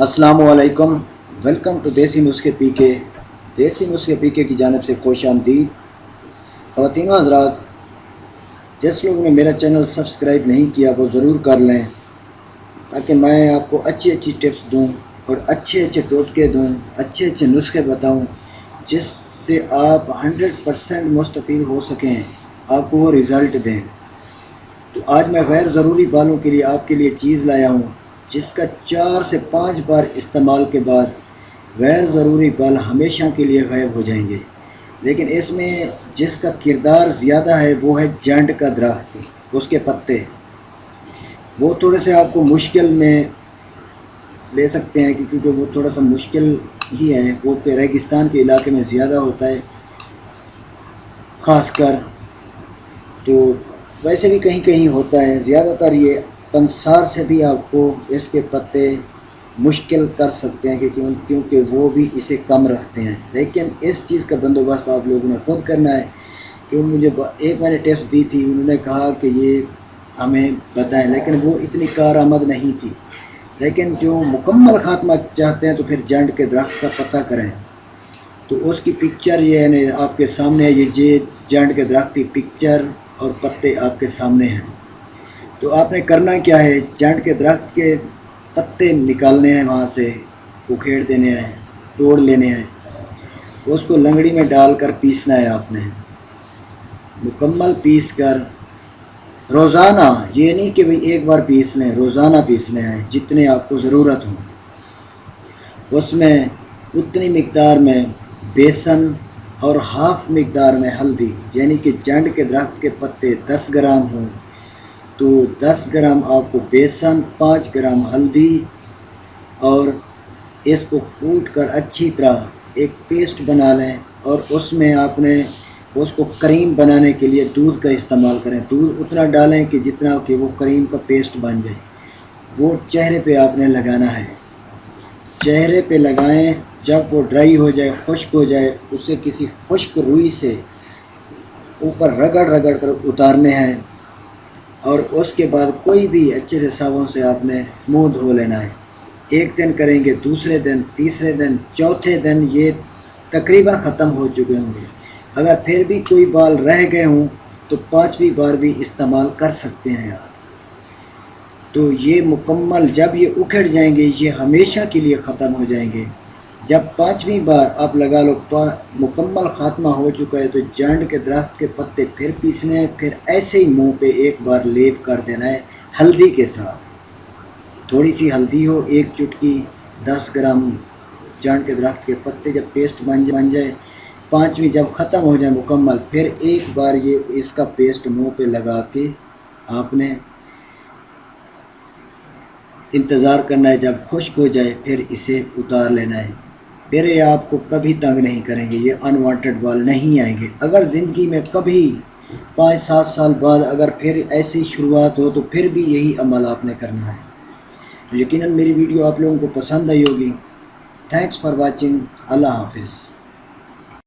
अस्सलामु अलैकुम। Welcome to देसी नुस्खे पी के। देसी नुस्खे पी के की जानिब से खुश आमदीद। ख़वातीन हज़रात, जिस लोगों ने मेरा चैनल सब्सक्राइब नहीं किया वो ज़रूर कर लें, ताकि मैं आपको अच्छी अच्छी टिप्स दूं और अच्छे अच्छे टोटके दूं, अच्छे अच्छे नुस्खे बताऊं, जिससे आप 100% मुस्तफ़ीद हो सकें, आपको वो रिज़ल्ट दें। तो आज मैं गैर ज़रूरी बालों के लिए आपके लिए चीज़ लाया हूँ, जिसका 4 से 5 बार इस्तेमाल के बाद गैर ज़रूरी बाल हमेशा के लिए गायब हो जाएंगे। लेकिन इसमें जिसका किरदार ज़्यादा है वो है जैंड का दरख्त, उसके पत्ते। वो थोड़े से आपको मुश्किल में ले सकते हैं, क्योंकि वो थोड़ा सा मुश्किल ही है। वो पे रेगिस्तान के इलाके में ज़्यादा होता है ख़ासकर, तो वैसे भी कहीं कहीं होता है। ज़्यादातर ये पंसार से भी आपको इसके पत्ते मुश्किल कर सकते हैं, क्योंकि वो भी इसे कम रखते हैं। लेकिन इस चीज़ का बंदोबस्त आप लोगों ने खुद करना है। क्यों मुझे एक मैंने टिप्स दी थी, उन्होंने कहा कि ये हमें बताएं, लेकिन वो इतनी कारआमद नहीं थी। लेकिन जो मुकम्मल ख़ात्मा चाहते हैं तो फिर जैंड के दरख्त का पता करें। तो उसकी पिक्चर ये है आपके सामने है, ये जैंड के दरख्त की पिक्चर और पत्ते आपके सामने हैं। तो आपने करना क्या है, जैंड के दरख्त के पत्ते निकालने हैं, वहाँ से उखेड़ देने हैं, तोड़ लेने हैं, उसको लंगड़ी में डालकर पीसना है आपने। मुकम्मल पीस कर रोज़ाना, ये नहीं कि भाई एक बार पीस लें, रोज़ाना पीसने हैं जितने आपको ज़रूरत हो। उसमें उतनी मिकदार में बेसन और हाफ़ मिकदार में हल्दी, यानी कि जैंड के दरख्त के पत्ते 10 ग्राम हों तो 10 ग्राम आपको बेसन, 5 ग्राम हल्दी, और इसको कूट कर अच्छी तरह एक पेस्ट बना लें। और उसमें आपने उसको क्रीम बनाने के लिए दूध का इस्तेमाल करें। दूध उतना डालें कि जितना कि वो क्रीम का पेस्ट बन जाए। वो चेहरे पे आपने लगाना है, चेहरे पे लगाएं। जब वो ड्राई हो जाए, खुश्क हो जाए, उसे किसी खुश्क रुई से ऊपर रगड़ रगड़ कर उतारने हैं। और उसके बाद कोई भी अच्छे से साबुन से आपने मुंह धो लेना है। एक दिन करेंगे, दूसरे दिन, तीसरे दिन, चौथे दिन ये तकरीबन ख़त्म हो चुके होंगे। अगर फिर भी कोई बाल रह गए हों तो 5वीं बार भी इस्तेमाल कर सकते हैं आप। तो ये मुकम्मल जब ये उखड़ जाएंगे, ये हमेशा के लिए ख़त्म हो जाएंगे। जब 5वीं बार आप लगा लो मुकम्मल ख़ात्मा हो चुका है, तो जैंड के दरख्त के पत्ते फिर पीसने हैं। फिर ऐसे ही मुंह पे एक बार लेप कर देना है हल्दी के साथ। थोड़ी सी हल्दी हो, एक चुटकी, 10 ग्राम जैंड के दरख्त के पत्ते। जब पेस्ट बन जाए, 5वीं जब ख़त्म हो जाए मुकम्मल, फिर एक बार ये इसका पेस्ट मुंह पे लगा के आपने इंतज़ार करना है। जब खुश्क हो जाए फिर इसे उतार लेना है। फिर ये आपको कभी तंग नहीं करेंगे, ये अनवांटेड बाल नहीं आएंगे। अगर ज़िंदगी में कभी 5-7 साल बाद अगर फिर ऐसी शुरुआत हो तो फिर भी यही अमल आपने करना है। तो यकीनन मेरी वीडियो आप लोगों को पसंद आई होगी। Thanks for watching. अल्लाह हाफिज़।